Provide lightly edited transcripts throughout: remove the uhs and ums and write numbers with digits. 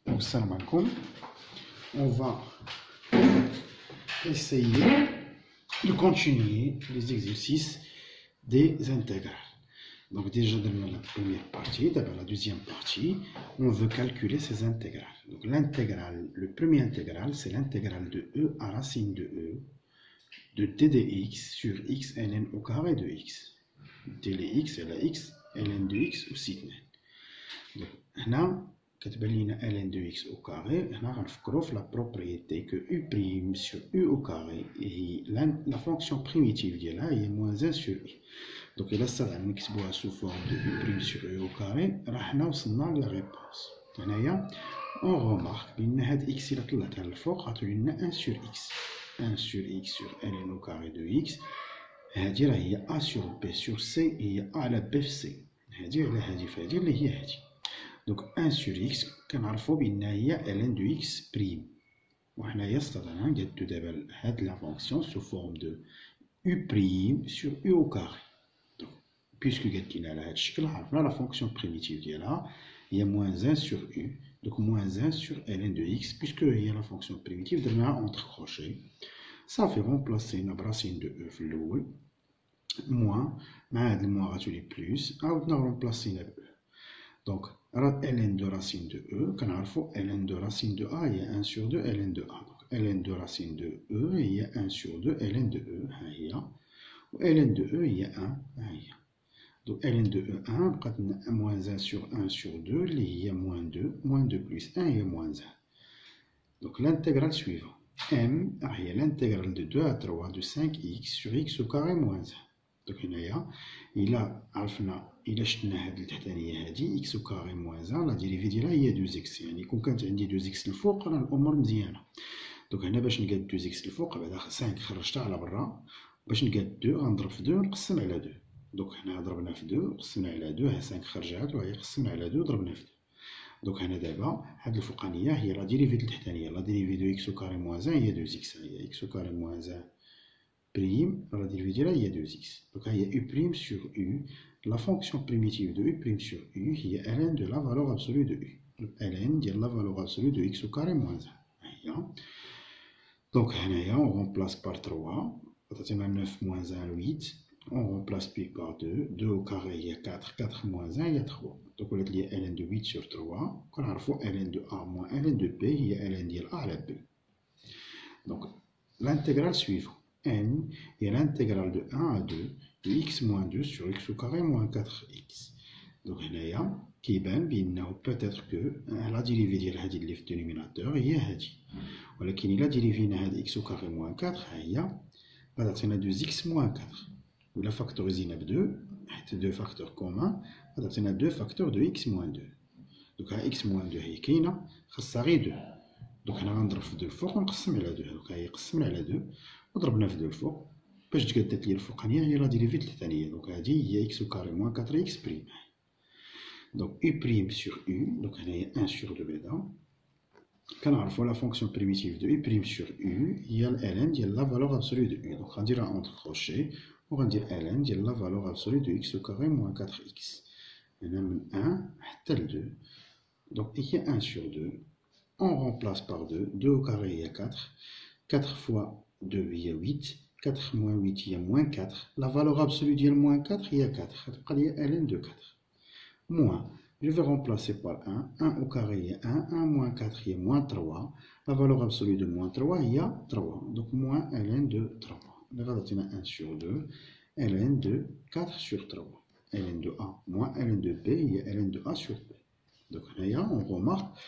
Salam alaikum. On va essayer de continuer les exercices des intégrales. Donc déjà dans la première partie, d'abord la deuxième partie, on veut calculer ces intégrales. Donc l'intégrale, le premier intégral, c'est l'intégrale de e à racine de e de t de x sur x ln au carré de x. t de x et la x ln de x aussi. Donc là, ln de x au carré, on a la propriété que u' sur u au carré et la fonction primitive de là est moins 1 sur i. Donc il a ça on explique sous forme de u' sur u au carré, on a la réponse. On remarque que x il a tout le fort, 1 sur x. 1 sur x sur ln au carré de x. C'est-à-dire il y a a sur b sur c et il y a a à la b c. C'est-à-dire il y a donc 1 sur x, on a ln de x prime. On a la fonction sous forme de u' sur u au carré. Donc, puisque on a la fonction primitive qui est là, il y a moins 1 sur u, donc moins 1 sur ln de x, puisque il y a la fonction primitive, entre crochets. Ça fait remplacer la racine de e, moins, moins plus, on va remplacer la e. Donc, ln de racine de e, quand on a ln de racine de a, il y a 1 sur 2 ln de a. Donc, ln de racine de e, il y a 1 sur 2 ln de e. ln de e, il y a 1. Donc, ln de e, 1, moins 1 sur 1 sur 2, il y a moins 2 plus 1, il y a moins 1. Donc, l'intégrale suivante. M, il y a l'intégrale de 2 à 3 de 5x sur x au carré moins 1. Donc, il a x au carré moins 1, la dérivée de là, il y a 2x. يعني كون كانت عندي 2x الفوق راه الامور مزيانه. دونك هنا باش نقاد 2x الفوق بعدا 5 خرجتها على برا باش نقاد 2 غنضرب في 2 نقسم على 2. دونك هنا ضربنا في 2 قسمنا على 2 ها 5 خرجات وهي قسمنا على 2 ضربنا في 2. دونك هنا دابا هاد الفوقانيه هي لا ديريفي التحتانيه لا ديريفي دو x au carré moins 1 هي 2x هي x au carré moins 1 prime, la dérivée là, il y a 2x. Donc il y a u' sur u, la fonction primitive de u' sur u, il y a ln de la valeur absolue de u. Donc ln, il y a la valeur absolue de x au carré moins 1. Donc on remplace par 3, on a 9 moins 1, 8. On remplace pi par 2, 2 au carré, il y a 4, 4 moins 1, il y a 3. Donc on a ln de 8 sur 3, quand on a ln de a moins ln de b, il y a ln de a à la b. Donc l'intégrale suivante. N est l'intégrale de 1 à 2 de x moins 2 sur x au carré moins 4x. Donc, qui peut-être que la dérivée de le dénominateur est هذه. ولكن la dérivée de x au carré moins 4 هي 2x moins 4. Ou la factorisée de 2, c'est 2 facteurs communs, on a 2 facteurs de x moins 2. Donc, x moins 2 هي كاينه خاصها غير 2. Donc, on غنضرب في 2 الفوق ونقسم على 2. Donc, هي قسمنا على 2. وضربنا في 2 الفوق باش تقادت لي الفوقانيه هي لا ديريفي الثانيه. دونك هذه هي x au carré moins 4x prime. دونك u' sur u, donc هنايا 1 sur 2 بعدا. كنعرفوا لا فونكسيون بريميتيف دو u' sur u هي ln ديال لا فالور ابسولو دو u. دونك غنديرها اونتر كروشي وغندير ln ديال لا فالور ابسولو دو x au carré moins 4x. هنا من 1 حتى ل 2. دونك هي 1 sur 2. On remplace par 2. 2 au carré il y a 4. 4 fois 2, il y a 8. 4 moins 8, il y a moins 4. La valeur absolue de moins 4, il y a 4. Il y a ln de 4. Moins, je vais remplacer par 1. 1 au carré, il y a 1. 1 moins 4, il y a moins 3. La valeur absolue de moins 3, il y a 3. Donc moins ln de 3. Là, on a 1 sur 2. ln de 4 sur 3. ln de a moins ln de b, il y a ln de a sur b. Donc là, on remarque,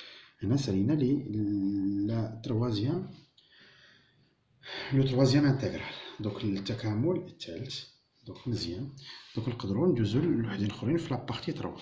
la troisième. Le troisième intégral. Donc le تكامل الثالث. Donc مزيان. Donc نقدروا ندوزو لوحدين اخرين في la partie 3.